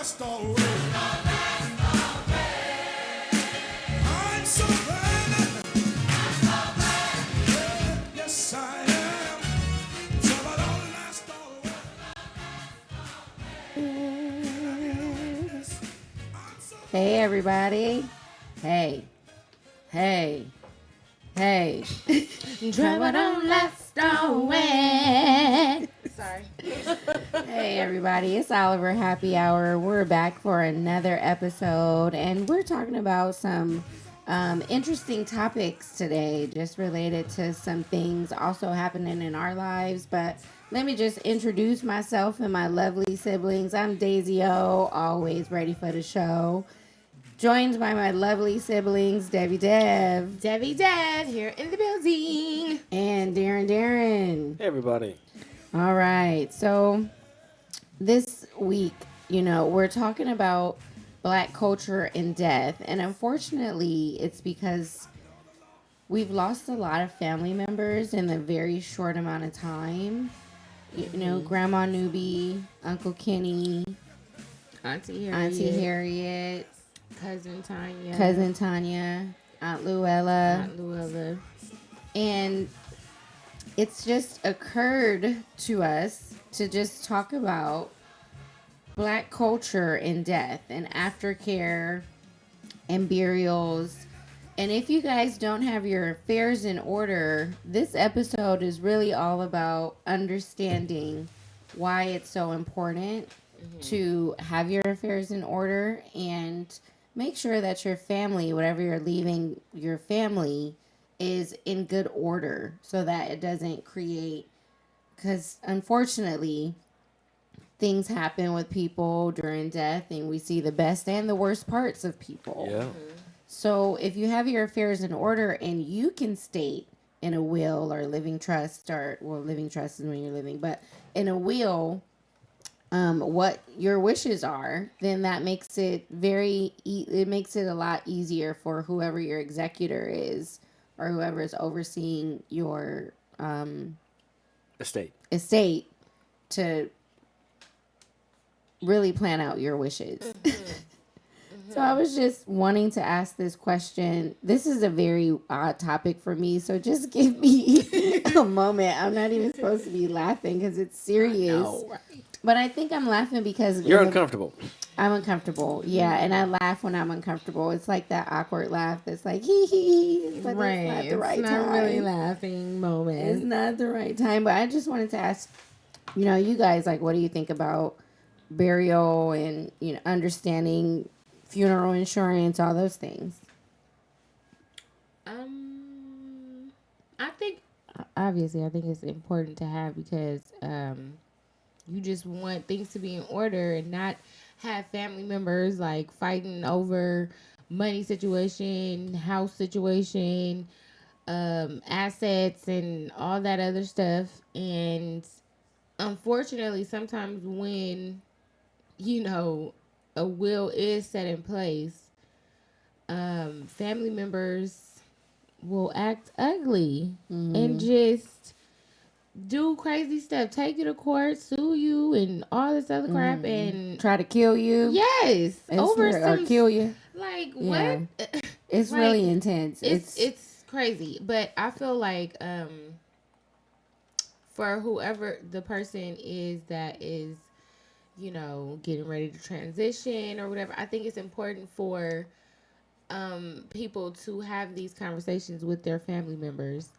last always. I'm so glad. Yes, I am. Trouble don't last always. Hey, everybody. Hey. Hey. Hey. Trouble don't last always. Sorry. Hey, everybody. It's Oliver Happy Hour. We're back for another episode, and we're talking about some interesting topics today, just related to some things also happening in our lives. But let me just introduce myself and my lovely siblings. I'm Daisy O, always ready for the show. Joined by my lovely siblings, Debbie Dev. Debbie Dev here in the building. And Darren. Hey, everybody. All right. So this week, we're talking about Black culture and death. And unfortunately, it's because we've lost a lot of family members in a very short amount of time. Grandma Newbie, Uncle Kenny, Auntie Auntie Harriet, Cousin Tanya, Aunt Luella. And it's just occurred to us to just talk about Black culture and death and aftercare and burials. And if you guys don't have your affairs in order, this episode is really all about understanding why it's so important to have your affairs in order and make sure that your family, whatever you're leaving your family, is in good order so that it doesn't create, because unfortunately things happen with people during death and we see the best and the worst parts of people. Yeah. So if you have your affairs in order and you can state in a will or living trust, living trust is when you're living, but in a will, what your wishes are, then that makes it it makes it a lot easier for whoever your executor is or whoever is overseeing your estate to really plan out your wishes. So I was just wanting to ask this question. This is a very odd topic for me, so just give me a moment. I'm not even supposed to be laughing because it's serious. Right. But I think I'm laughing because You're uncomfortable. I'm uncomfortable. Yeah, and I laugh when I'm uncomfortable. It's like that awkward laugh that's like hee hee. But Right. it's not the right It's not time. really laughing moment. It's not the right time. But I just wanted to ask, you guys, like, what do you think about burial and understanding funeral insurance, all those things? I think obviously it's important to have because you just want things to be in order and not have family members like fighting over money situation, house situation, assets and all that other stuff. And unfortunately, sometimes when a will is set in place, family members will act ugly and just do crazy stuff, take you to court, sue you, and all this other crap, and try to kill you. Yes, or kill you. Like Yeah. what? It's Like, really intense. It's crazy, but I feel like for whoever the person is that is getting ready to transition or whatever, I think it's important for people to have these conversations with their family members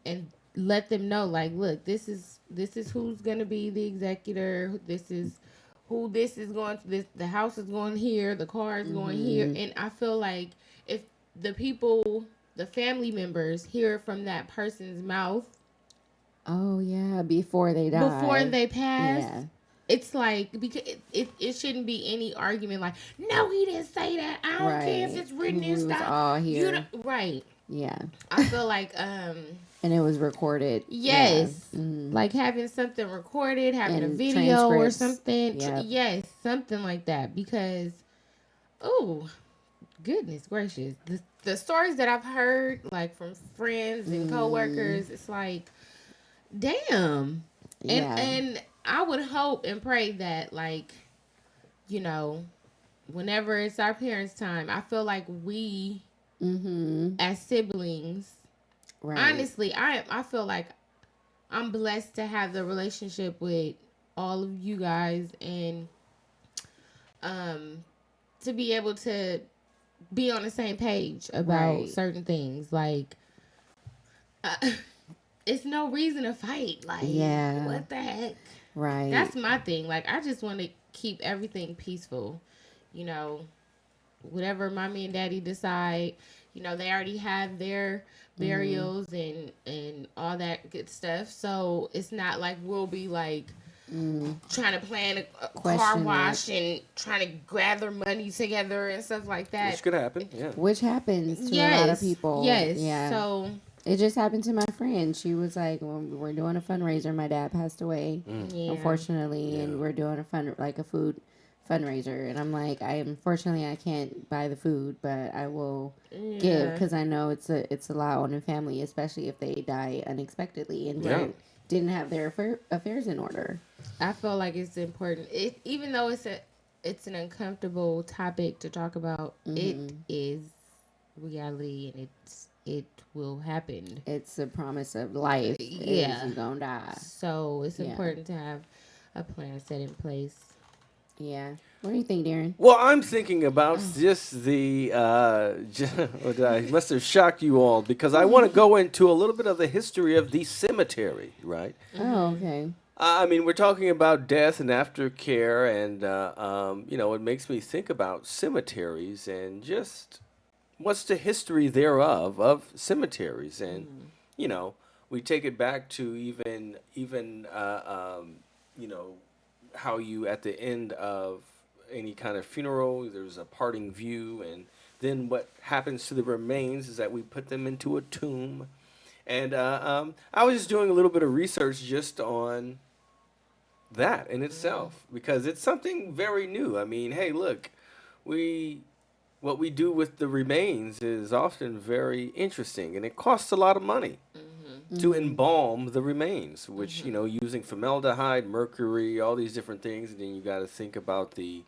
and let them know, like, look, this is who's going to be the executor, this is who this is going to, the house is going here, the car is going here. And I feel like if the family members hear from that person's mouth, oh yeah, before they die, before they pass, yeah. It's like, because it shouldn't be any argument like, no, he didn't say that. I don't care if it's written in was stone. all here. Right. Yeah. I feel like and it was recorded. Yes. Yeah. Like having something recorded, having And a video or transcripts. something. Yep. Yes, something like that. Because, oh, goodness gracious. The stories that I've heard, like from friends and coworkers, it's like, damn. Yeah. And I would hope and pray that, like, whenever it's our parents' time, I feel like we Mm-hmm. as siblings, Right. honestly, I feel like I'm blessed to have the relationship with all of you guys and um to be able to be on the same page about Right. certain things. Like, uh, it's no reason to fight. Like, Yeah. what the heck? Right. That's my thing. Like, I just want to keep everything peaceful. You know, whatever mommy and daddy decide, they already have their Mm-hmm. burials and all that good stuff. So it's not like we'll be like Mm. trying to plan a car Question it. wash and trying to gather money together and stuff like that. Which could happen. Yeah. Which happens to a lot of Yes, people. yes. Yeah. So It just happened to my friend. She was like, well, we're doing a fundraiser. My dad passed away, yeah, unfortunately, and we're doing a food fundraiser. And I'm like, unfortunately I can't buy the food, but I will give yeah. because I know it's a lot on a family, especially if they die unexpectedly and Yeah. didn't have their affairs in order. I feel like it's important. Even though it's an uncomfortable topic to talk about. It Mm-hmm. is reality, and it will happen. It's a promise of life is Yeah. you gonna die. So it's Yeah. important to have a plan set in place. Yeah. What do you think, Darren? Well, I'm thinking about just the. I must have shocked you all because I want to go into a little bit of the history of the cemetery, right? Oh, okay. I mean, we're talking about death and aftercare, and it makes me think about cemeteries and just what's the history thereof of cemeteries, and you know, we take it back to even you know how you at the end of any kind of funeral, there's a parting view, and then what happens to the remains is that we put them into a tomb. And I was just doing a little bit of research just on that in itself because it's something very new. I mean, hey, look, we what we do with the remains is often very interesting, and it costs a lot of money to embalm the remains, which using formaldehyde, mercury, all these different things, and then you got to think about the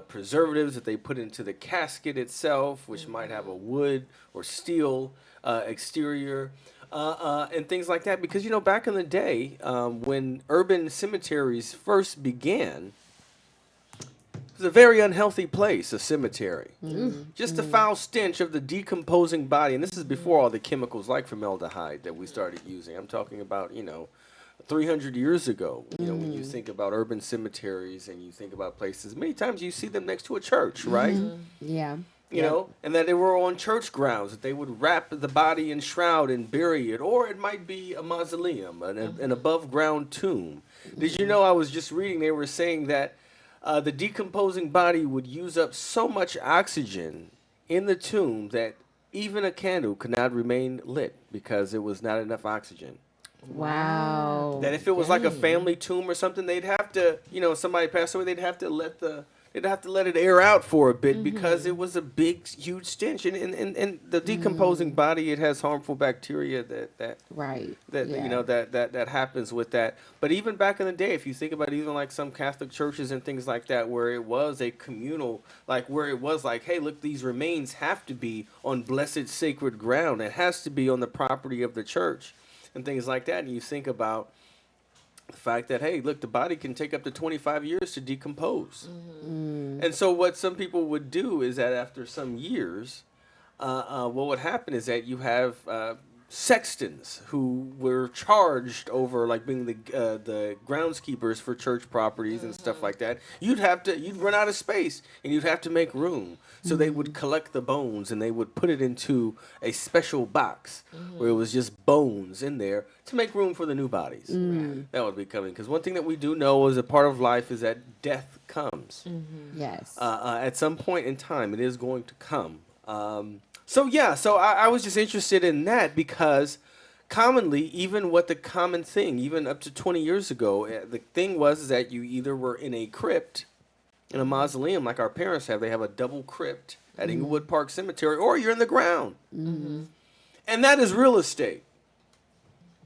preservatives that they put into the casket itself, which might have a wood or steel exterior, and things like that. Because back in the day, when urban cemeteries first began, it was a very unhealthy place, a cemetery. Just the foul stench of the decomposing body, and this is before all the chemicals like formaldehyde that we started using. I'm talking about 300 years ago. When you think about urban cemeteries and you think about places, many times you see them next to a church, right? Yeah. And that they were on church grounds, that they would wrap the body in shroud and bury it, or it might be a mausoleum, an above ground tomb. Did you know, I was just reading, they were saying that the decomposing body would use up so much oxygen in the tomb that even a candle could not remain lit because it was not enough oxygen. Wow. That if it was like a Dang. family tomb or something, they'd have to, somebody passed away, they'd have to let it air out for a bit because it was a big, huge stench. And the decomposing body, it has harmful bacteria that Right. that Yeah. that happens with that. But even back in the day, if you think about even like some Catholic churches and things like that, where it was a communal, like where it was like, hey, look, these remains have to be on blessed sacred ground. It has to be on the property of the church and things like that. And you think about the fact that, hey, look, the body can take up to 25 years to decompose. And so what some people would do is that after some years, what would happen is that you have sextons who were charged over like being the groundskeepers for church properties and stuff like that. You'd run out of space and you'd have to make room. So they would collect the bones and they would put it into a special box where it was just bones in there to make room for the new bodies that would be coming. Because one thing that we do know as a part of life is that death comes. Yes. At some point in time, it is going to come. So I was just interested in that because commonly, even what the common thing, even up to 20 years ago, the thing was is that you either were in a crypt, in a mausoleum like our parents have. They have a double crypt at Inglewood Park Cemetery, or you're in the ground. And that is real estate.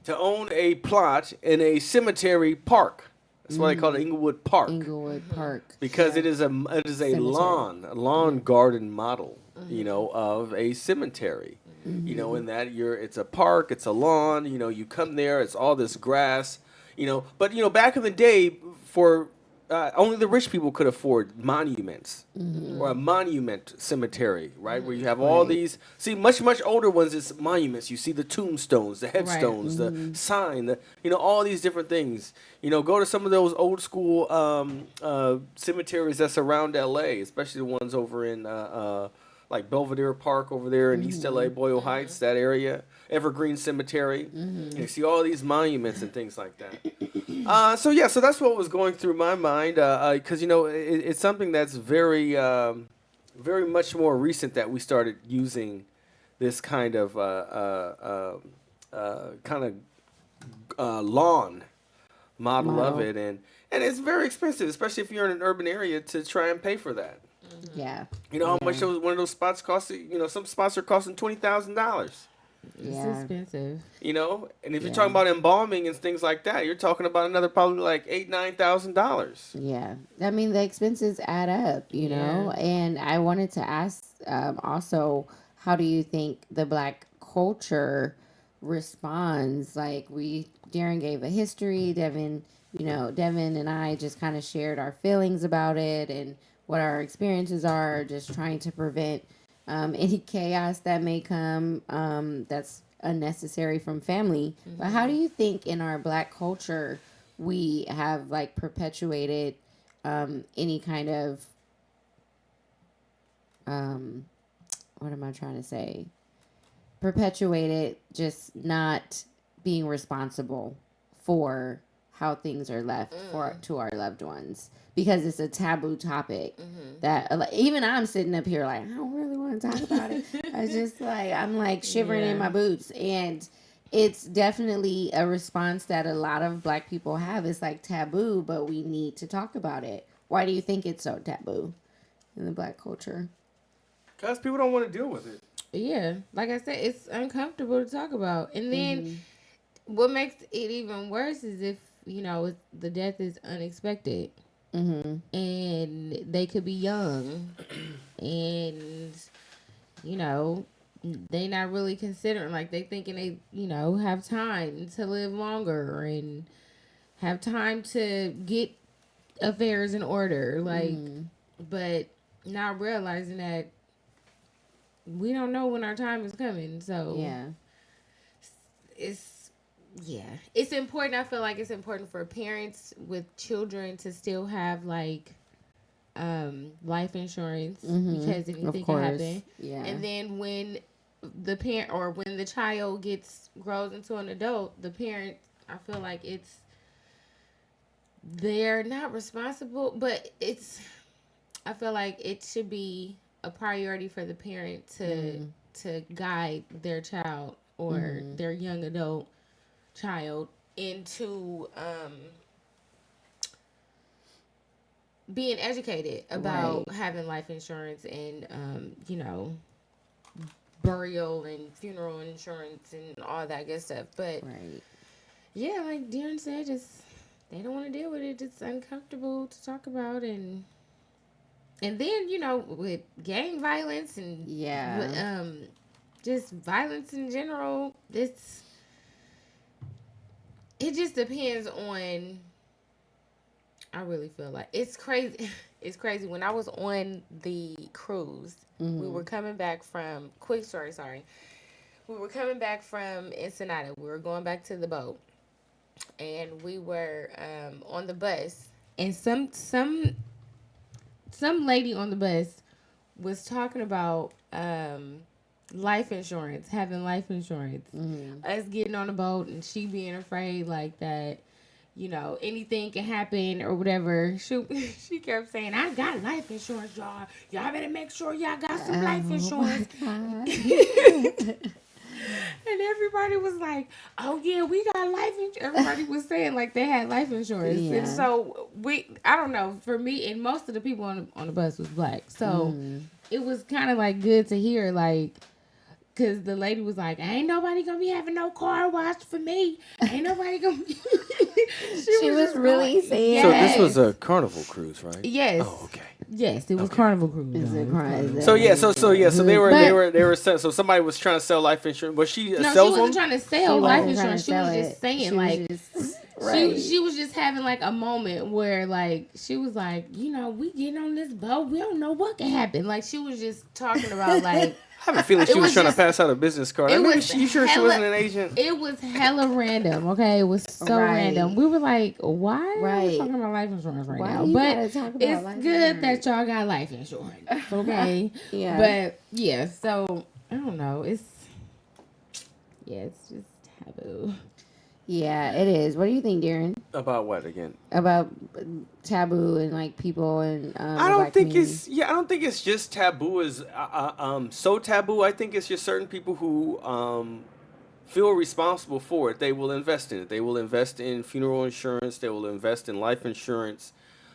To own a plot in a cemetery park, That's why they call it Inglewood Park. Inglewood Park. Because Yeah. it is a Cemetery. lawn garden model, of a cemetery. In that it's a park, it's a lawn. You come there, it's all this grass. But back in the day, for only the rich people could afford monuments or a monument cemetery, right? Where you have all Right. these. See, much older ones is monuments. You see the tombstones, the headstones, the sign, all these different things. Go to some of those old school cemeteries that's around L.A., especially the ones over in like Belvedere Park over there in East L.A., Boyle Heights, that area, Evergreen Cemetery. You see all these monuments and things like that. So that's what was going through my mind, because it's something that's very, very much more recent that we started using this kind of lawn model of it, and it's very expensive, especially if you're in an urban area, to try and pay for that. Yeah. You know how much one of those spots costs? Some spots are costing $20,000. It's Yeah. expensive. And if you're talking about embalming and things like that, you're talking about another probably like $8,000-$9,000. Yeah. I mean, the expenses add up, and I wanted to ask also, how do you think the Black culture responds? Like, Darren gave a history, Devin and I just kind of shared our feelings about it and what our experiences are, just trying to prevent any chaos that may come that's unnecessary from family. But how do you think in our Black culture we have like perpetuated any kind of what am I trying to say? Perpetuated just not being responsible for how things are left to our loved ones, because it's a taboo topic that like, even I'm sitting up here like, I don't really want to talk about it. I just like, I'm like shivering in my boots, and it's definitely a response that a lot of Black people have. It's like taboo, but we need to talk about it. Why do you think it's so taboo in the Black culture? Because people don't want to deal with it. Yeah, like I said, it's uncomfortable to talk about. And then what makes it even worse is if, the death is unexpected. And they could be young. And, they not really considering, like they thinking they, have time to live longer and have time to get affairs in order. Like, but not realizing that we don't know when our time is coming. So it's important. I feel like it's important for parents with children to still have like life insurance, because anything can happen. And then when the parent or when the child grows into an adult, the parent, I feel like they're not responsible, but I feel like it should be a priority for the parent to guide their child or their young adult child into being educated about having life insurance and burial and funeral insurance and all that good stuff. But yeah, like Darren said, just they don't want to deal with it. It's uncomfortable to talk about, and then with gang violence and just violence in general, it just depends on. I really feel like it's crazy. It's crazy. When I was on the cruise, we were coming back from. Quick story, sorry. We were coming back from Ensenada. We were going back to the boat, and we were on the bus, and some lady on the bus was talking about life insurance, having life insurance, us getting on the boat, and she being afraid like that, anything can happen or whatever. She kept saying, I got life insurance, y'all. Y'all better make sure y'all got some life insurance. And everybody was like, oh yeah, we got life insurance. Everybody was saying like they had life insurance. Yeah. And so I don't know, for me, and most of the people on the bus was Black. So it was kind of like good to hear, like, Cause the lady was like, "Ain't nobody gonna be having no car wash for me. Ain't nobody gonna." Be... She was really saying. So Yes. this was a Carnival cruise, right? Yes. Oh, okay. Yes, it was Okay. Carnival Cruise. It's y'all. a It was Carnival. crazy. So they But- were so somebody was trying to sell life insurance. Was she a No, she saleswoman? wasn't trying to sell She life wasn't trying insurance. to She was sell just it. saying She was like. just- right. She was just having like a moment where like she was like, you know, we getting on this boat, we don't know what can happen. Like she was just talking about like I have a feeling she It was was trying just- to pass out a business card. it I mean, was you sure she hella- wasn't an agent? it was hella random. Okay, it was so Right. random. We were like, why are we Right. talking about life insurance right Why now? you But gotta talk about it's life good insurance? that y'all got life insurance. Okay, Yeah. But yeah, so I don't know. It's just taboo. Yeah, it is. What do you think, Darren? About what again? About taboo and like people and I don't think I don't think it's just taboo as so taboo. I think it's just certain people who feel responsible for it. They will invest in it. They will invest in funeral insurance. They will invest in life insurance,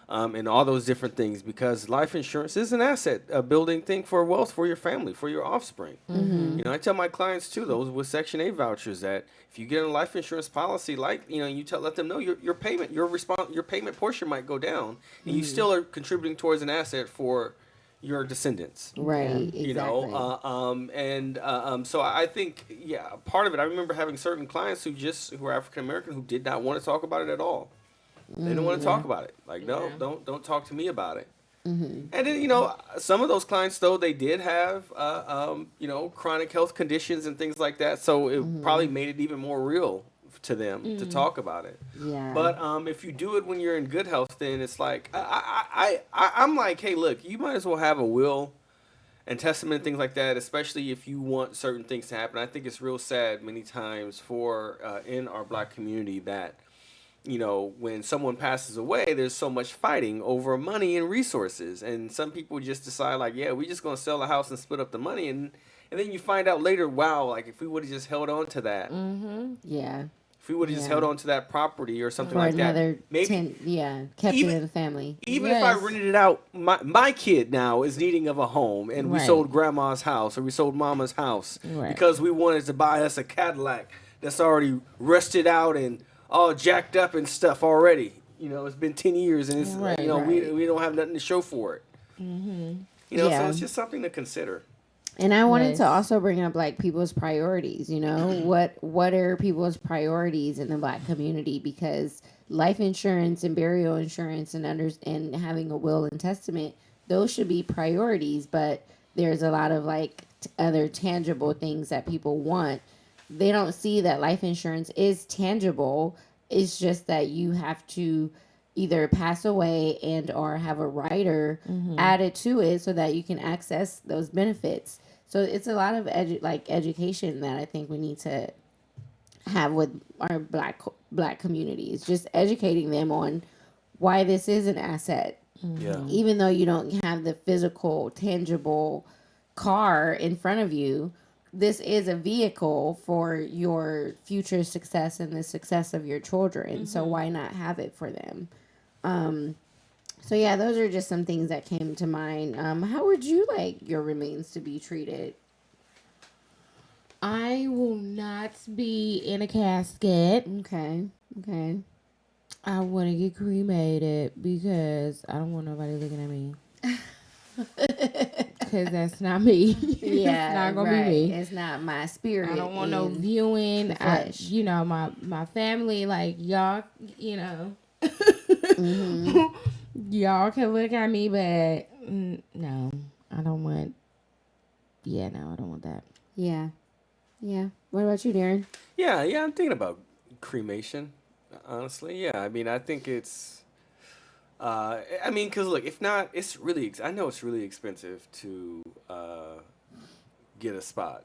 and all those different things because life insurance is an asset, a building thing for wealth for your family, for your offspring. You know, I tell my clients too, those with Section 8 vouchers, that if you get a life insurance policy, like you let them know your payment, your payment portion might go down, and you still are contributing towards an asset for your descendants. Right. Exactly. You know, so I think part of it. I remember having certain clients who are African American who did not want to talk about it at all. They didn't want to talk about it. Like, no, don't talk to me about it. And then some of those clients though they did have chronic health conditions and things like that. So it probably made it even more real to them to talk about it. Yeah. But if you do it when you're in good health, then it's like I'm like, hey, look, you might as well have a will and testament and things like that, especially if you want certain things to happen. I think it's real sad many times for in our Black community that when someone passes away, there's so much fighting over money and resources, and some people just decide like, yeah, we're just gonna sell the house and split up the money, and then you find out later, wow, like if we would have just held on to that. Yeah. If we would have just held on to that property or something For like another that, maybe 10, kept it in the family. even if I rented it out, my kid now is needing of a home, and we Right. sold grandma's house or we sold mama's house because we wanted to buy us a Cadillac that's already rusted out and all jacked up and stuff already. It's been 10 years and it's we don't have nothing to show for it. So it's just something to consider. And I wanted Yes. to also bring up like people's priorities, what are people's priorities in the Black community, because life insurance and burial insurance and having a will and testament, those should be priorities, but there's a lot of like other tangible things that people want. They don't see that life insurance is tangible. It's just that you have to either pass away and or have a rider added to it so that you can access those benefits. So it's a lot of education that I think we need to have with our black communities, just educating them on why this is an asset. Yeah. Even though you don't have the physical, tangible car in front of you, this is a vehicle for your future success and the success of your children. So why not have it for them? So yeah, those are just some things that came to mind. How would you like your remains to be treated? I will not be in a casket. Okay. I want to get cremated because I don't want nobody looking at me. Because that's not me. Yeah, it's not gonna be me. It's not my spirit. I don't want no viewing. flesh. My family, like y'all, y'all can look at me, but no, I don't want. Yeah, no, I don't want that. Yeah. What about you, Darren? Yeah, I'm thinking about cremation, honestly. Yeah, I mean, I think it's, because look, if not, it's really, I know it's really expensive to get a spot.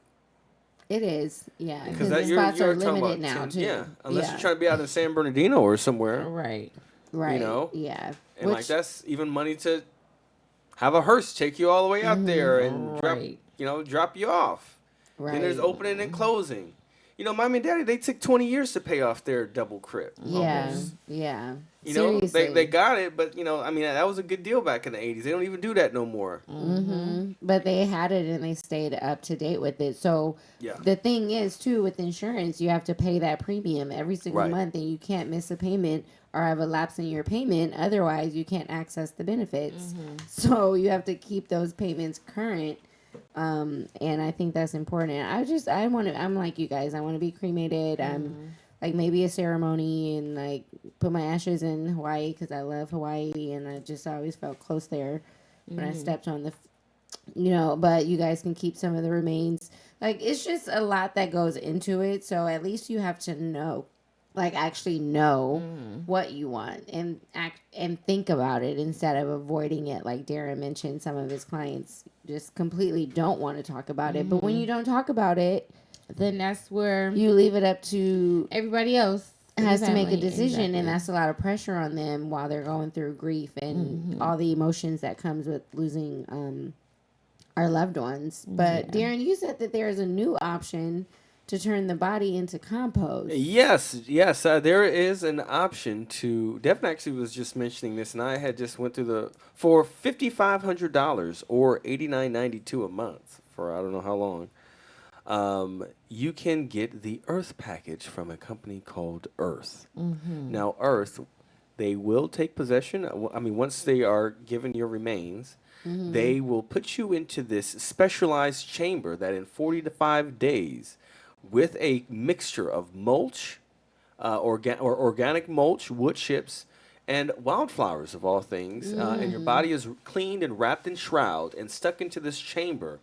It is, yeah. Because the spots are talking limited about now, 10 too. Yeah, unless you're trying to be out in San Bernardino or somewhere. Right. Right. know? Yeah. And like that's even money to have a hearse take you all the way out there and Right. drop you off. Right. Then there's opening and closing. mommy and daddy, they took 20 years to pay off their double crib. Yeah, Almost. yeah. They Seriously. got it, but that was a good deal back in the 80s. They don't even do that no more. But they had it and they stayed up to date with it. So Yeah. the thing is, too, with insurance, you have to pay that premium every single Right. month, and you can't miss a payment or have a lapse in your payment. Otherwise, you can't access the benefits. So you have to keep those payments current. And I think that's important. I'm like you guys. I want to be cremated. I'm like maybe a ceremony and like put my ashes in Hawaii because I love Hawaii and I just always felt close there when I stepped on but you guys can keep some of the remains. Like it's just a lot that goes into it. So at least you have to know, like actually know what you want and act and think about it instead of avoiding it. Like Darren mentioned, some of his clients just completely don't want to talk about it. But when you don't talk about it, then that's where you leave it up to everybody else has to make a family, decision, exactly. and that's a lot of pressure on them while they're going through grief and all the emotions that comes with losing our loved ones. But Darren, you said that there is a new option to turn the body into compost. Yes. There is an option to. Devin actually was just mentioning this, and I had just went through for $5,500 or $89.92 a month for I don't know how long. You can get the Earth package from a company called Earth. Now, Earth, they will take possession. I mean, once they are given your remains, they will put you into this specialized chamber that in 40 to 5 days, with a mixture of mulch, organic mulch, wood chips, and wildflowers of all things, and your body is cleaned and wrapped in shroud and stuck into this chamber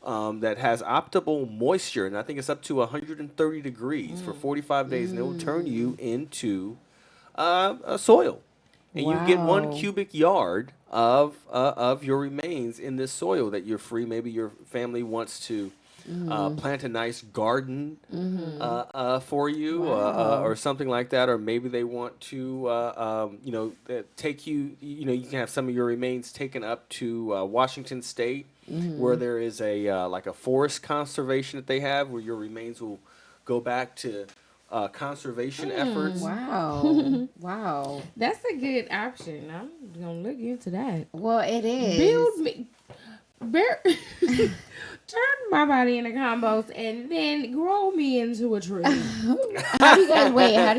that has optimal moisture, and I think it's up to 130 degrees for 45 days, and it will turn you into a soil. And you get 1 Wow. cubic yard of your remains in this soil that you're free. Maybe your family wants to plant a nice garden for you or something like that, or maybe they want to take you. You can have some of your remains taken up to Washington State, where there is a like a forest conservation that they have, where your remains will go back to conservation efforts. Wow. Wow. That's a good option. I'm gonna look into that. Well, it is. Build me, turn my body into compost, and then grow me into a tree. How do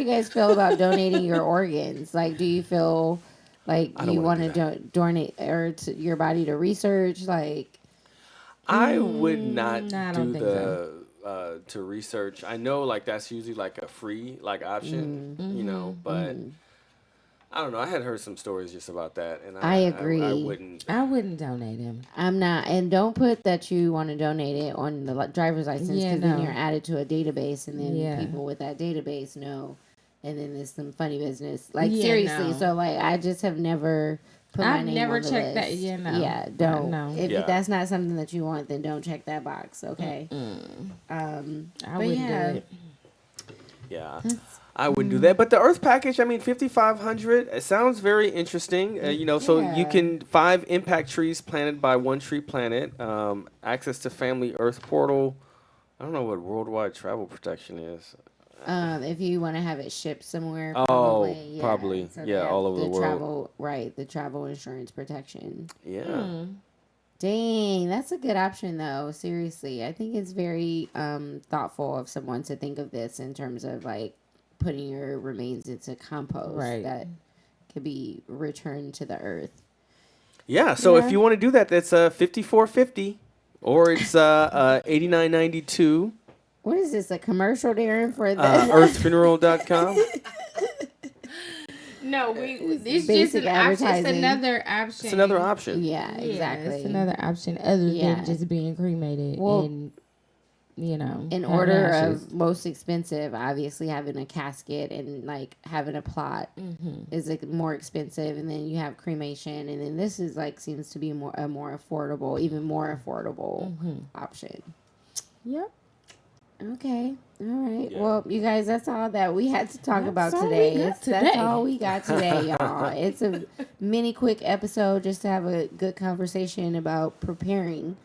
you guys feel about donating your organs? Like, do you feel like I don't you want wanna to donate your body to research? Like, I would not no, I do don't think the to research. I know like that's usually like a free like option, but I don't know. I had heard some stories just about that, and I agree. I wouldn't. I wouldn't donate him. I'm not, and don't put that you want to donate it on the driver's license because Yeah, then no. you're added to a database, and then Yeah. people with that database know, and then there's some funny business. Like Yeah, seriously, no. so like I just have never put my I've name never on the checked that. list. Yeah, no. Yeah, don't. No. If Yeah. that's not something that you want, then don't check that box. Okay. I But wouldn't yeah. do it. Yeah, I wouldn't do that. But the Earth package, I mean, 5,500. It sounds very interesting. So you Yeah. can 5 impact trees planted by One Tree Planet. Access to Family Earth Portal. I don't know what worldwide travel protection is. If you want to have it shipped somewhere, Oh, probably, yeah. probably. So they Yeah, have all over the world. travel, right? The travel insurance protection. Yeah. Dang, that's a good option though. Seriously, I think it's very thoughtful of someone to think of this in terms of like putting your remains into compost Right. that could be returned to the earth. Yeah. So Yeah. if you want to do that, that's 54.50, or it's 89.92. What is this? A commercial, Darren, for the Earthfuneral.com. No, it's just basic an option. It's advertising. another option. It's another option. Yeah, Yeah, exactly. it's another option other Yeah. than just being cremated Well, and in having order ashes. of most expensive, obviously having a casket and like having a plot is like more expensive, and then you have cremation, and then this is like seems to be a more affordable, even more affordable option. Yep. Okay, all right. Yeah. Well, you guys, that's all that we had to talk about That's all we today. got That's today. all we got today, y'all. It's a mini quick episode just to have a good conversation about preparing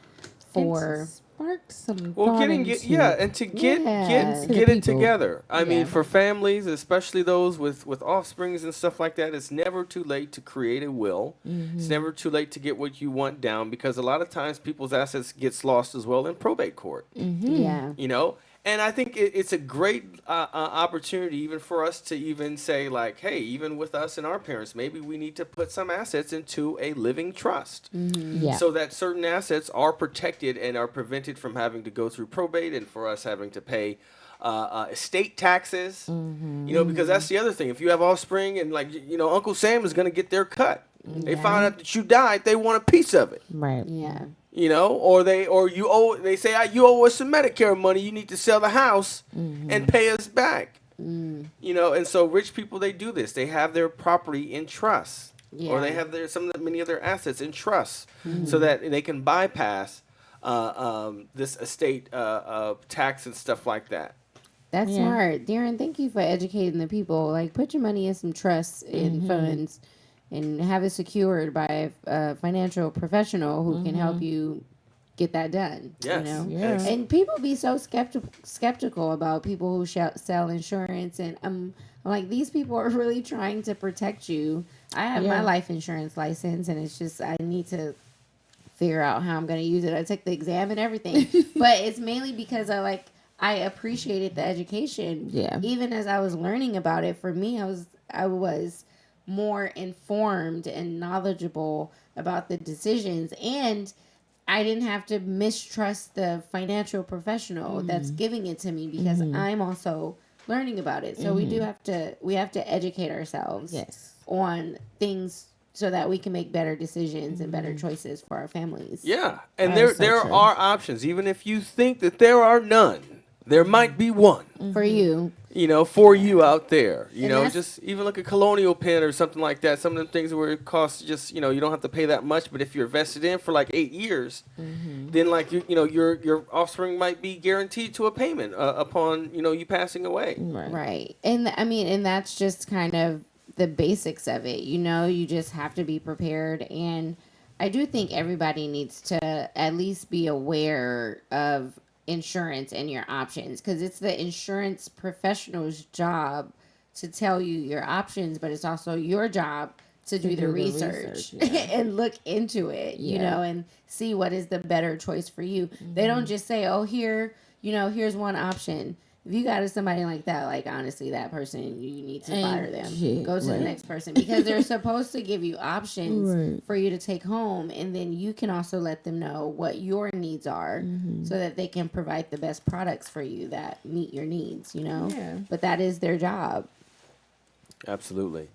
for sparked some Well, thought getting into and to Yeah. get it people. together. I mean, Yeah. for families, especially those with offsprings and stuff like that, it's never too late to create a will. It's never too late to get what you want down, because a lot of times people's assets gets lost as well in probate court. Yeah. You know, and I think it's a great opportunity even for us to even say, like, hey, even with us and our parents, maybe we need to put some assets into a living trust, Yeah. so that certain assets are protected and are prevented from having to go through probate, and for us having to pay estate taxes. You know, because that's the other thing. If you have offspring and, like, you know, Uncle Sam is going to get their cut. They find out that you died, they want a piece of it. Right. Yeah. You know, or you owe. They say, you owe us some Medicare money. You need to sell the house and pay us back. You know, and so rich people, they do this. They have their property in trust, or they have many of their assets in trust, so that they can bypass this estate tax and stuff like that. That's smart. Darren, thank you for educating the people. Like, put your money in some trusts and funds and have it secured by a financial professional who can help you get that done. Yes. You know? Yeah. And people be so skeptical about people who sell insurance. And I'm like, these people are really trying to protect you. I have my life insurance license, and it's just, I need to figure out how I'm going to use it. I took the exam and everything. But it's mainly because I appreciated the education. Yeah. Even as I was learning about it, for me, I was more informed and knowledgeable about the decisions, and I didn't have to mistrust the financial professional that's giving it to me, because I'm also learning about it. So we have to educate ourselves on things so that we can make better decisions and better choices for our families. Yeah, and That is so there true. are options. Even if you think that there are none, there might be one. For you. You know, for you out there. You And know, that's- just even like a colonial pen or something like that. Some of them things where it costs just, you know, you don't have to pay that much, but if you're vested in for like 8 years, then like you know your offspring might be guaranteed to a payment upon, you know, you passing away. Right. And I mean, and that's just kind of the basics of it. You know, you just have to be prepared. And I do think everybody needs to at least be aware of insurance and your options, because it's the insurance professional's job to tell you your options, but it's also your job to do the research, and look into it, you know, and see what is the better choice for you. They don't just say, oh, here, you know, here's one option. If you got somebody like that, like, honestly, that person, you need to fire them. Go to the next person, because they're supposed to give you options for you to take home, and then you can also let them know what your needs are, so that they can provide the best products for you that meet your needs, you know? Yeah. But that is their job. Absolutely.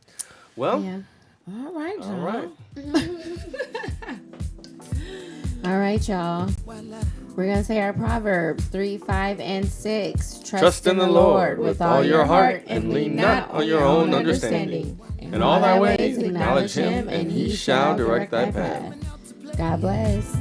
Well, Yeah. All right, all y'all. right. All right, y'all. We're going to say our Proverbs 3, 5, and 6. Trust in the Lord with all your heart, and lean not on your own understanding. In all thy ways acknowledge him, and he shall direct thy path. God bless.